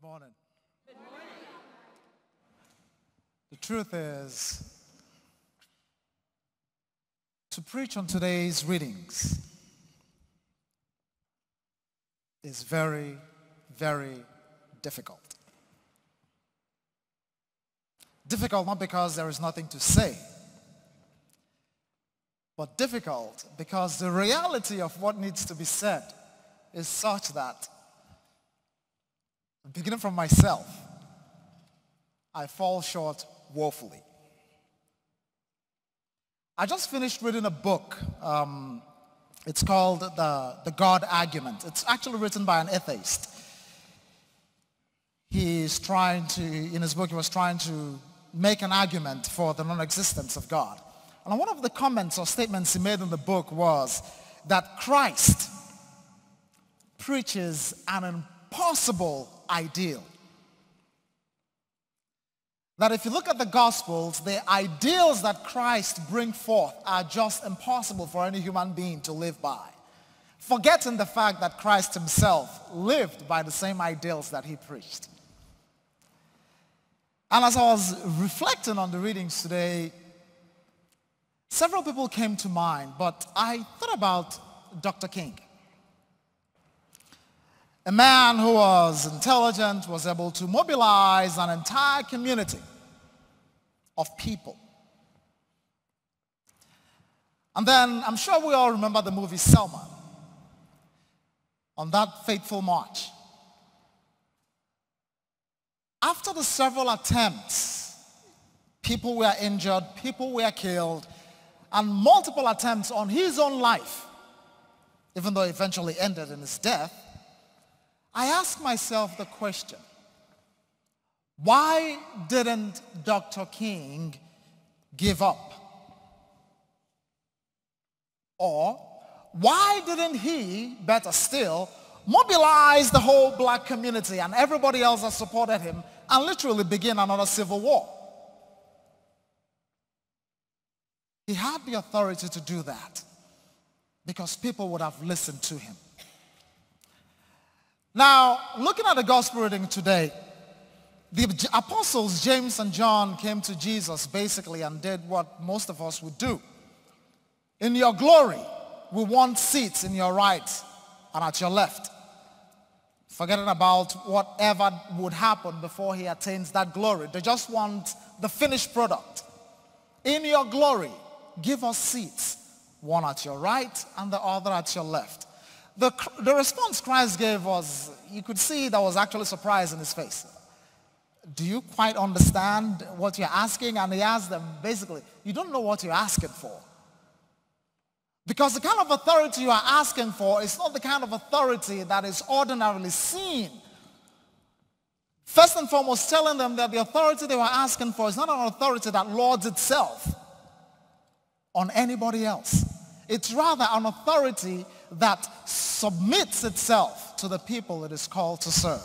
Good morning. Good morning. The truth is, to preach on today's readings is very, very difficult. Difficult not because there is nothing to say, but difficult because the reality of what needs to be said is such that, beginning from myself, I fall short woefully. I just finished reading a book. It's called The God Argument. It's actually written by an atheist. In his book, he was trying to make an argument for the non-existence of God. And one of the comments or statements he made in the book was that Christ preaches an impossible ideal. That if you look at the Gospels, the ideals that Christ brings forth are just impossible for any human being to live by. Forgetting the fact that Christ himself lived by the same ideals that he preached. And as I was reflecting on the readings today, several people came to mind, but I thought about Dr. King. A man who was intelligent, was able to mobilize an entire community of people. And then I'm sure we all remember the movie Selma. On that fateful march, after the several attempts, people were injured, people were killed, and multiple attempts on his own life, even though it eventually ended in his death, I asked myself the question, why didn't Dr. King give up? Or why didn't he, better still, mobilize the whole black community and everybody else that supported him and literally begin another civil war? He had the authority to do that because people would have listened to him. Now, looking at the gospel reading today, the apostles James and John came to Jesus basically and did what most of us would do. In your glory, we want seats in your right and at your left. Forgetting about whatever would happen before he attains that glory. They just want the finished product. In your glory, give us seats, one at your right and the other at your left. The response Christ gave was, you could see there was actually surprise in his face. Do you quite understand what you're asking? And he asked them, basically, you don't know what you're asking for. Because the kind of authority you are asking for is not the kind of authority that is ordinarily seen. First and foremost, telling them that the authority they were asking for is not an authority that lords itself on anybody else. It's rather an authority that submits itself to the people it is called to serve.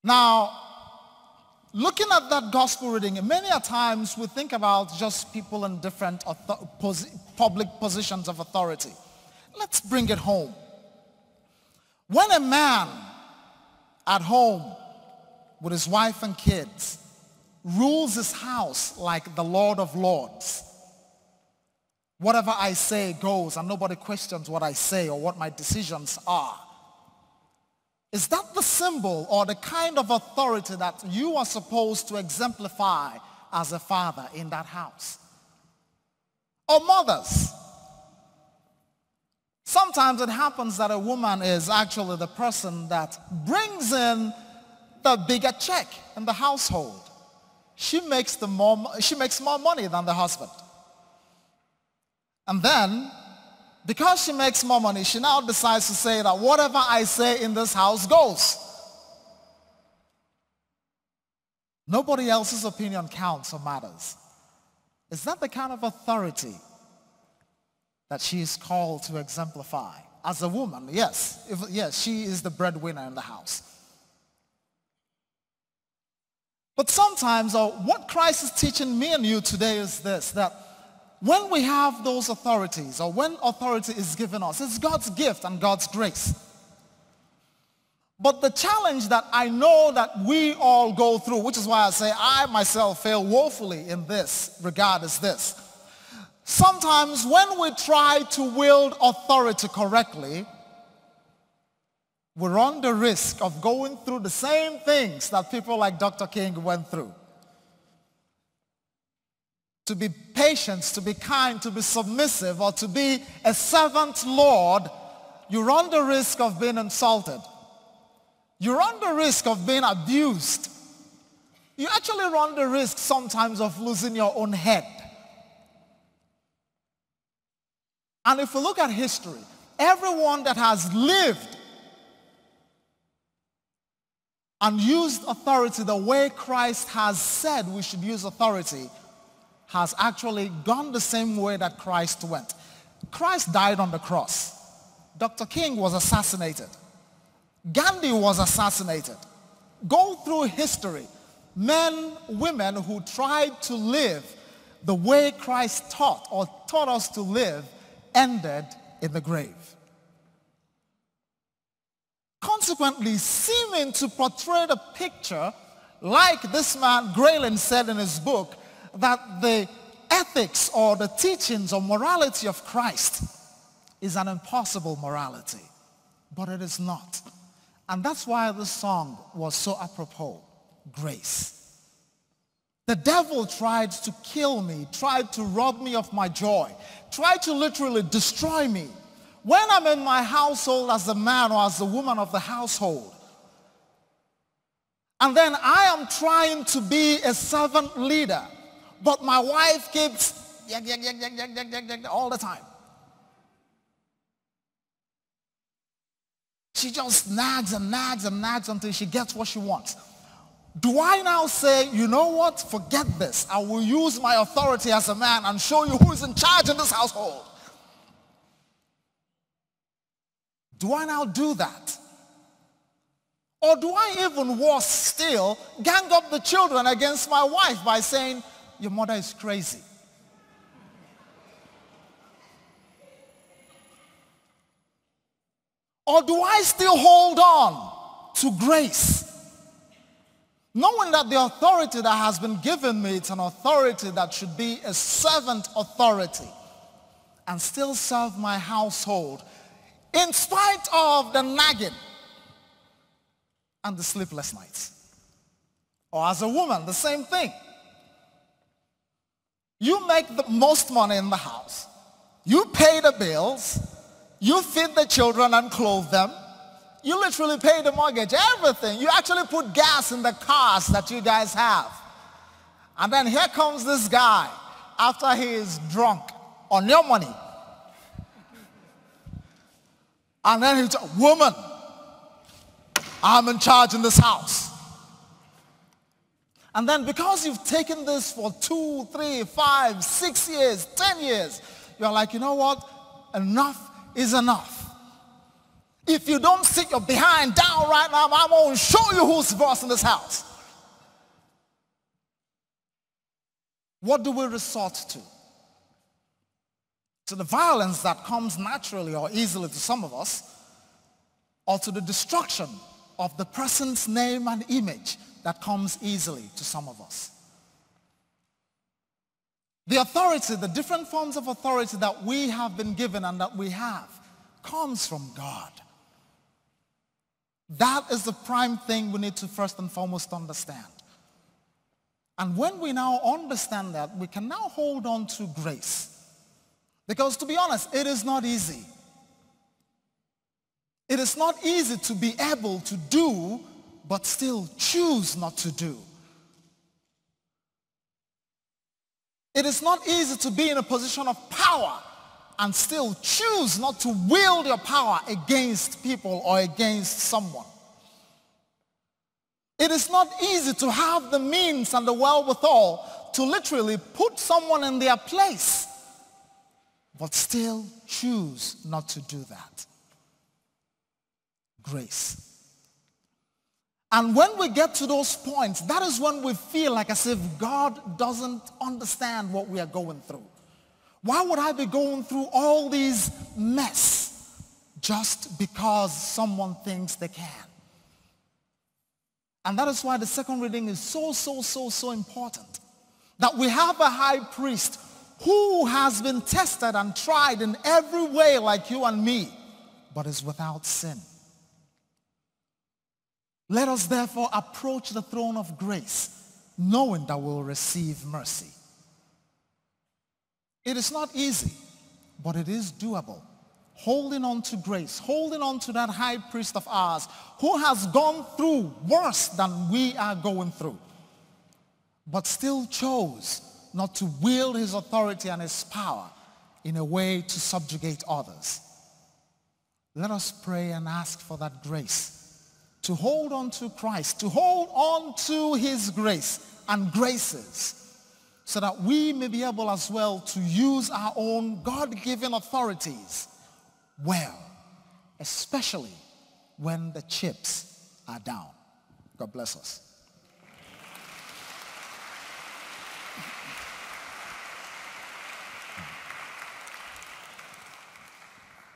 Now, looking at that gospel reading, many a times we think about just people in different public positions of authority. Let's bring it home. When a man at home with his wife and kids rules his house like the Lord of Lords, whatever I say goes and nobody questions what I say or what my decisions are. Is that the symbol or the kind of authority that you are supposed to exemplify as a father in that house? Or mothers? Sometimes it happens that a woman is actually the person that brings in the bigger check in the household. She makes more money than the husband. And then, because she makes more money, she now decides to say that whatever I say in this house goes. Nobody else's opinion counts or matters. Is that the kind of authority that she is called to exemplify? As a woman, yes. Yes, she is the breadwinner in the house. But sometimes, or what Christ is teaching me and you today is this, that when we have those authorities, or when authority is given us, it's God's gift and God's grace. But the challenge that I know that we all go through, which is why I say I myself fail woefully in this regard, is this. Sometimes when we try to wield authority correctly, we run the risk of going through the same things that people like Dr. King went through. To be patient, to be kind, to be submissive, or to be a servant Lord, you run the risk of being insulted. You run the risk of being abused. You actually run the risk sometimes of losing your own head. And if we look at history, everyone that has lived and used authority the way Christ has said we should use authority has actually gone the same way that Christ went. Christ died on the cross. Dr. King was assassinated. Gandhi was assassinated. Go through history. Men, women who tried to live the way Christ taught or taught us to live ended in the grave. Consequently, seeming to portray the picture, like this man Grayling said in his book, that the ethics or the teachings or morality of Christ is an impossible morality. But it is not. And that's why this song was so apropos, Grace. The devil tried to kill me, tried to rob me of my joy, tried to literally destroy me. When I'm in my household as the man or as the woman of the household, and then I am trying to be a servant leader, but my wife keeps all the time. She just nags and nags and nags until she gets what she wants. Do I now say, you know what, forget this. I will use my authority as a man and show you who is in charge in this household? Do I now do that? Or do I even worse still, gang up the children against my wife by saying, your mother is crazy? Or do I still hold on to grace? Knowing that the authority that has been given me, it's an authority that should be a servant authority, and still serve my household in spite of the nagging and the sleepless nights. Or as a woman, the same thing. You make the most money in the house. You pay the bills. You feed the children and clothe them. You literally pay the mortgage, everything. You actually put gas in the cars that you guys have. And then here comes this guy after he is drunk on your money. And then he's, woman, I'm in charge in this house. And then because you've taken this for 2, 3, 5, 6 years, 10 years, you're like, you know what? Enough is enough. If you don't sit your behind down right now, I'm going to show you who's boss in this house. What do we resort to? To the violence that comes naturally or easily to some of us, or to the destruction of the person's name and image that comes easily to some of us. The authority, the different forms of authority that we have been given and that we have, comes from God. That is the prime thing we need to first and foremost understand. And when we now understand that, we can now hold on to grace. Because to be honest, it is not easy. It is not easy to be able to do, but still choose not to do. It is not easy to be in a position of power and still choose not to wield your power against people or against someone. It is not easy to have the means and the wherewithal to literally put someone in their place, but still choose not to do that. Grace. And when we get to those points, that is when we feel like as if God doesn't understand what we are going through. Why would I be going through all these mess just because someone thinks they can? And that is why the second reading is so important. That we have a high priest who has been tested and tried in every way like you and me, but is without sin. Let us therefore approach the throne of grace, knowing that we'll receive mercy. It is not easy, but it is doable. Holding on to grace, holding on to that high priest of ours who has gone through worse than we are going through, but still chose not to wield his authority and his power in a way to subjugate others. Let us pray and ask for that grace to hold on to Christ, to hold on to his grace and graces, so that we may be able as well to use our own God-given authorities well, especially when the chips are down. God bless us.